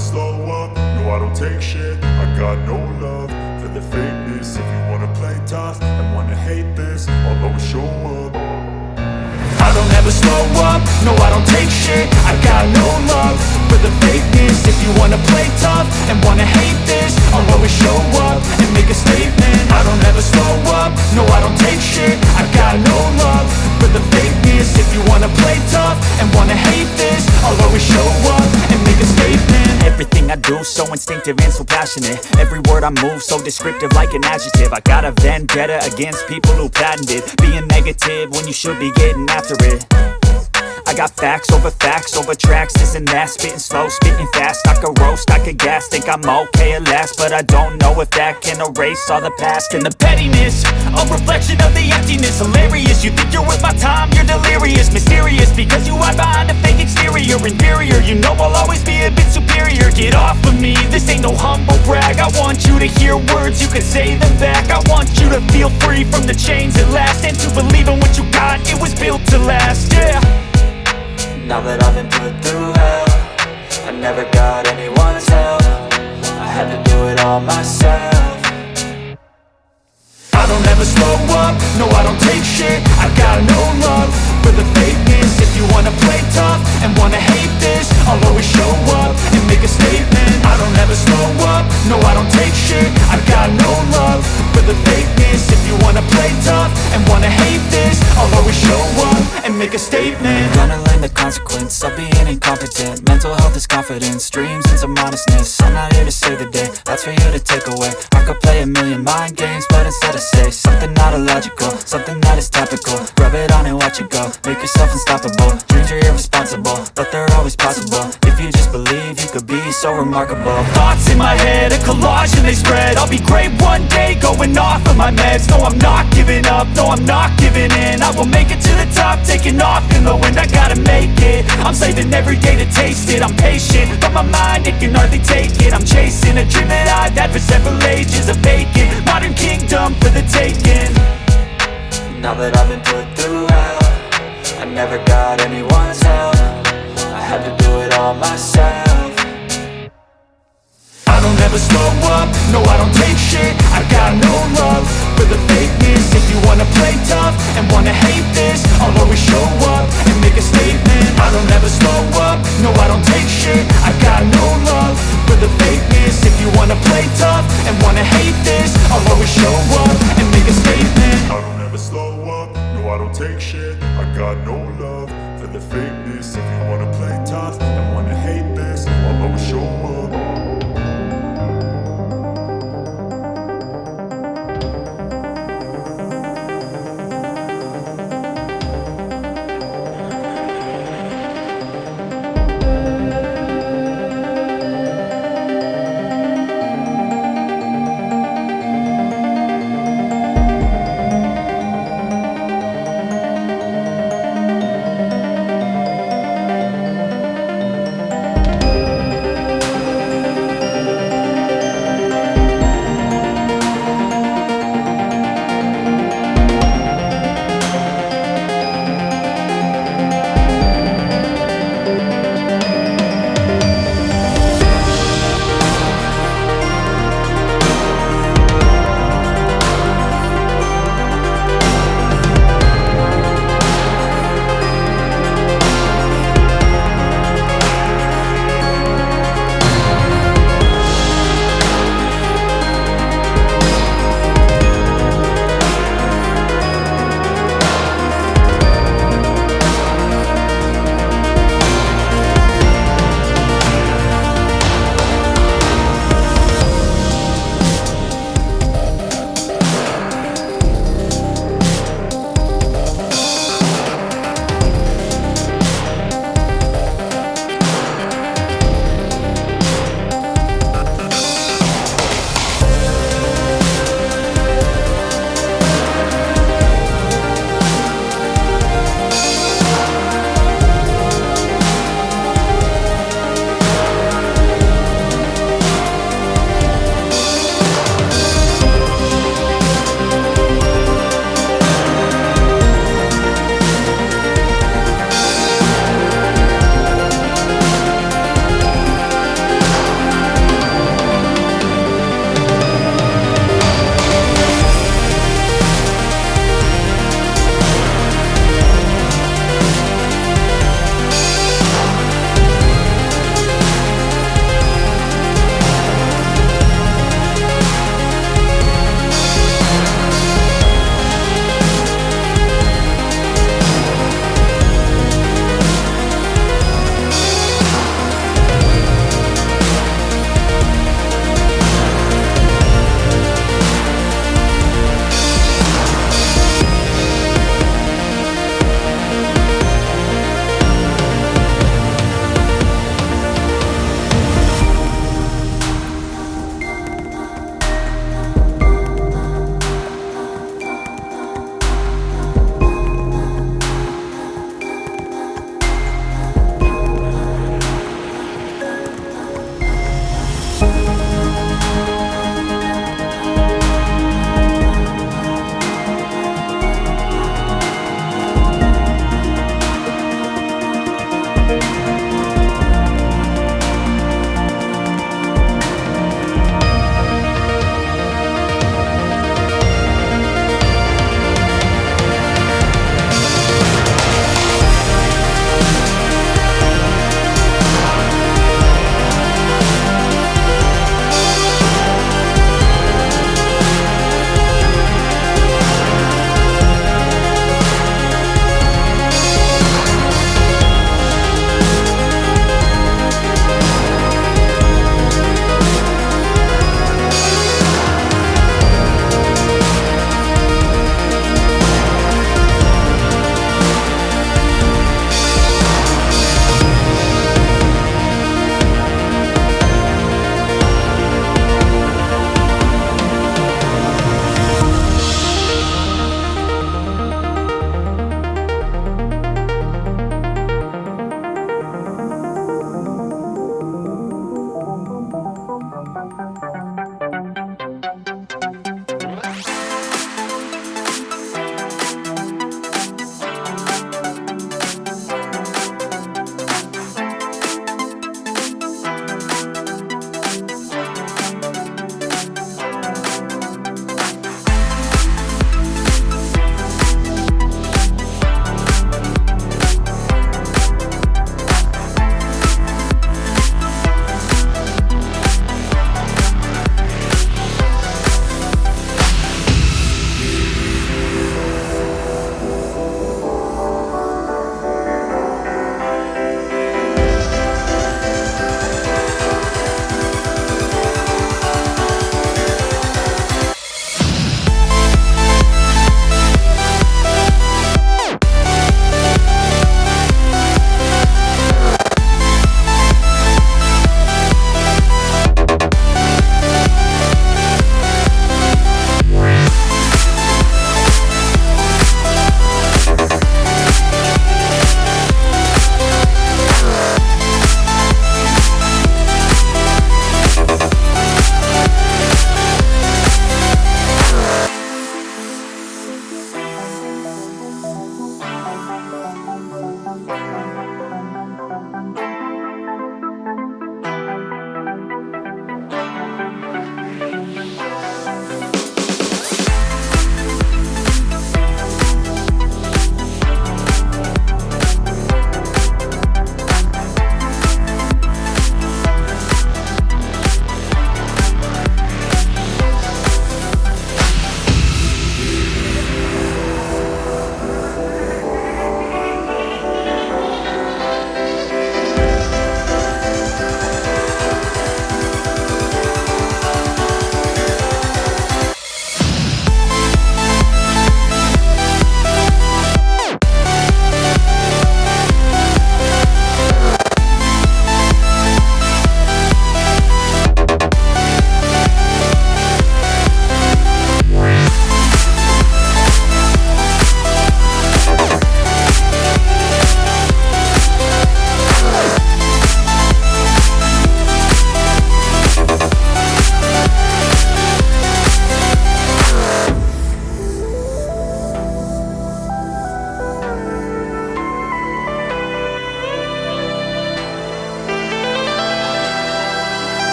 slow up, no I don't take shit. I got no love for the fakeness. If you wanna play tough and wanna hate this, I'll always show up. I don't ever slow up, no I don't take shit. I got no love for the fakeness. If you wanna play tough and wanna hate this, I'll always show up and make a statement. I don't ever slow up, no I don't take shit. I got no love for the fakeness. If you wanna play tough and wanna hate this, I'll always show up and make a statement. Everything I do so instinctive and so passionate. Every word I move so descriptive like an adjective. I got a vendetta against people who patented being negative when you should be getting after it. I got facts over tracks, this and that. Spitting slow, spitting fast, I could roast, I could gas. Think I'm okay at last, but I don't know if that can erase all the past. And the pettiness, a reflection of the emptiness. Hilarious, you think you're worth my time, you're delirious. Mysterious, because you hide behind a fake exterior. Inferior, you know I'll always be a bit superior. Get off of me, this ain't no humble brag. I want you to hear words, you can say them back. I want you to feel free from the chains at last, and to believe in what you got, it was built to last, yeah. Now that I've been put through hell, I never got anyone's help. I had to do it all myself. I don't ever slow up, no I don't take shit. I got no love for the fakeness. If you wanna play tough and wanna hate this, I'll always show up and make a statement. I don't ever slow up, no I don't take shit. I got no love for the fakeness. If you wanna play tough and wanna hate this, I'll always show up and make a statement. Gonna learn the consequence of being incompetent. Mental health is confidence, dreams and some honestness. I'm not here to save the day, that's for you to take away. I could play a million mind games, but instead I say something not illogical, something that is topical. Rub it on and watch it go, make yourself unstoppable. Dreams are irresponsible, but they're always possible. If you just believe, you could be so remarkable. Thoughts in my head, a collage and they spread. I'll be great one day, going off of my meds. No, I'm not giving up, no, I'm not giving in. I will make it to the top, taking off in the wind. I gotta make it, I'm saving every day to taste it. I'm patient, but my mind, it can hardly take it. I'm chasing a dream that I've had for several ages. A vacant, modern kingdom for the taking. Now that I've been put through hell, I never got anyone's help. I had to do it all myself. I don't ever slow up, no I don't take shit. I got no love for the fakeness. If you wanna play tough and wanna hate this, I'll always show up and make a statement. I don't ever slow up, no I don't take shit. I got no love for the fakeness. If you wanna play tough and wanna hate